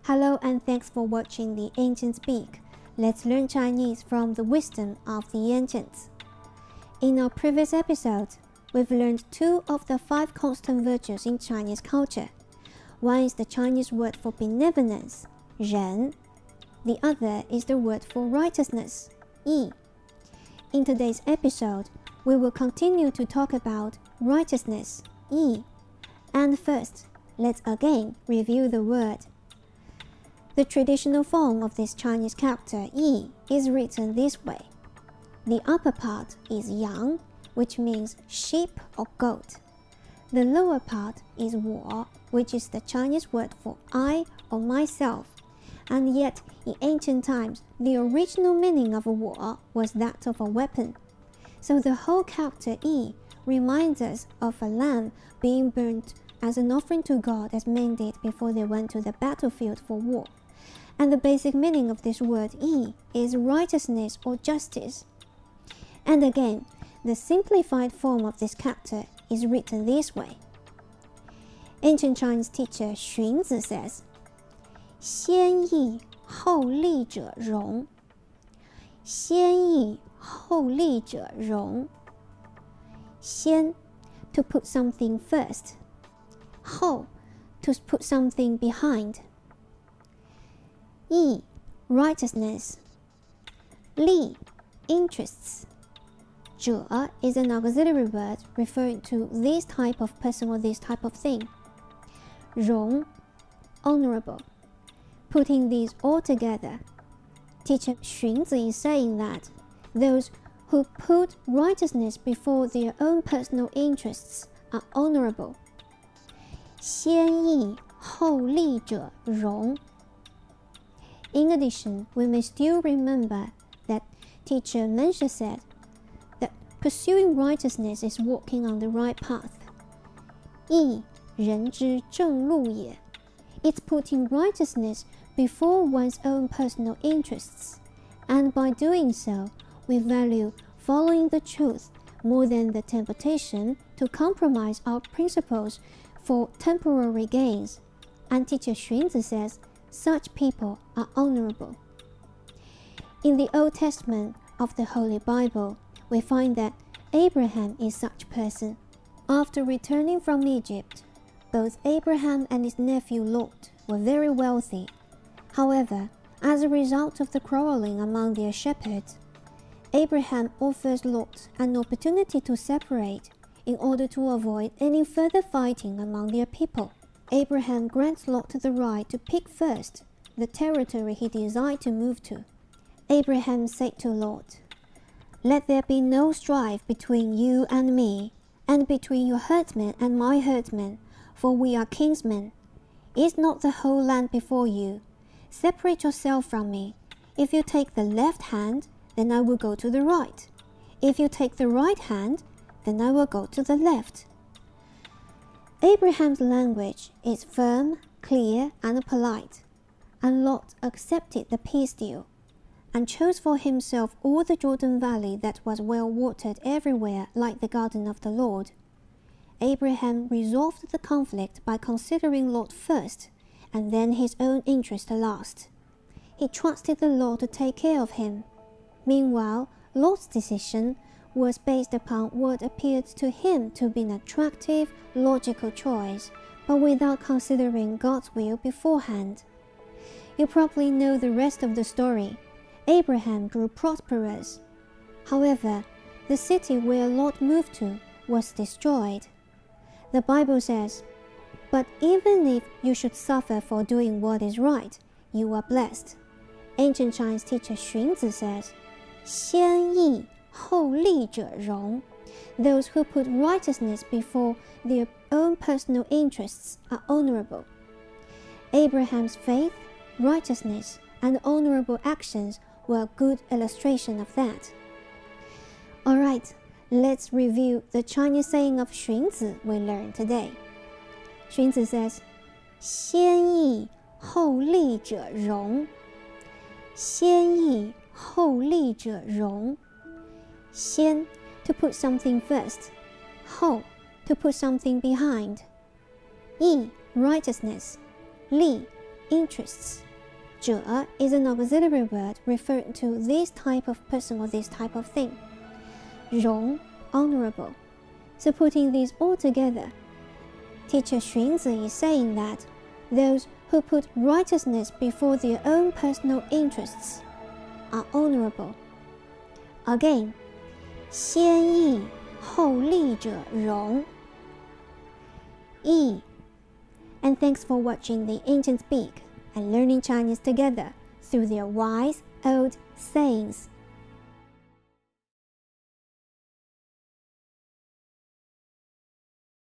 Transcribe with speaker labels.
Speaker 1: Hello and thanks for watching the Ancients Speak. Let's learn Chinese from the wisdom of the ancients. In our previous episodes, we've learned 2 of the 5 constant virtues in Chinese culture. One is the Chinese word for benevolence, 仁. The other is the word for righteousness, 义. In today's episode, we will continue to talk about righteousness, 义. And first, let's again review the word. The traditional form of this Chinese character, 义, is written this way. The upper part is yang, which means sheep or goat. The lower part is 我, which is the Chinese word for I or myself. And yet, in ancient times, the original meaning of 我 was that of a weapon. So the whole character 义 reminds us of a lamb being burnt as an offering to God as men did before they went to the battlefield for war. And the basic meaning of this word 义 is righteousness or justice. And again, the simplified form of this character is written this way. Ancient Chinese teacher Xunzi says, 先义后利者荣. 先义后利者荣. 先, to put something first. 后, to put something behind. 义, righteousness. 利, interests. 者 is an auxiliary word referring to this type of person or this type of thing. 荣, honorable. Putting these all together, teacher Xunzi is saying that those who put righteousness before their own personal interests are honorable. 先义后利者荣. In addition, we may still remember that teacher Mensha said that pursuing righteousness is walking on the right path. 义人之正路也. It's putting righteousness before one's own personal interests, and by doing so, we value following the truth more than the temptation to compromise our principles for temporary gains. And teacher Xunzi says, such people are honorable. In the Old Testament of the Holy Bible, we find that Abraham is such a person. After returning from Egypt, both Abraham and his nephew Lot were very wealthy. However, as a result of the quarreling among their shepherds, Abraham offers Lot an opportunity to separate in order to avoid any further fighting among their people. Abraham grants Lot the right to pick first the territory he desired to move to. Abraham said to Lot, "Let there be no strife between you and me, and between your herdsmen and my herdsmen, for we are kinsmen. Is not the whole land before you? Separate yourself from me. If you take the left hand, then I will go to the right. If you take the right hand, then I will go to the left." Abraham's language is firm, clear, and polite, and Lot accepted the peace deal and chose for himself all the Jordan Valley that was well watered everywhere like the garden of the Lord. Abraham resolved the conflict by considering Lot first, and then his own interest last. He trusted the Lord to take care of him. Meanwhile, Lot's decision was based upon what appeared to him to be an attractive, logical choice, but without considering God's will beforehand. You probably know the rest of the story. Abraham grew prosperous. However, the city where Lot moved to was destroyed. The Bible says, "But even if you should suffer for doing what is right, you are blessed." Ancient Chinese teacher Xunzi says, 先义后利者荣. Those who put righteousness before their own personal interests are honorable. Abraham's faith, righteousness, and honorable actions were a good illustration of that. Alright, let's review the Chinese saying of Xunzi we learned today. Xunzi says, 先义后利者荣. 先义后利者荣. 先, to put something first. 后, to put something behind. 义, righteousness. 利, interests. 者 is an auxiliary word referring to this type of person or this type of thing. 荣 honorable. So putting these all together, teacher Xunzi is saying that those who put righteousness before their own personal interests are honorable. Again, 先义后利者荣. And thanks for watching the ancient speak and learning Chinese together through their wise old sayings.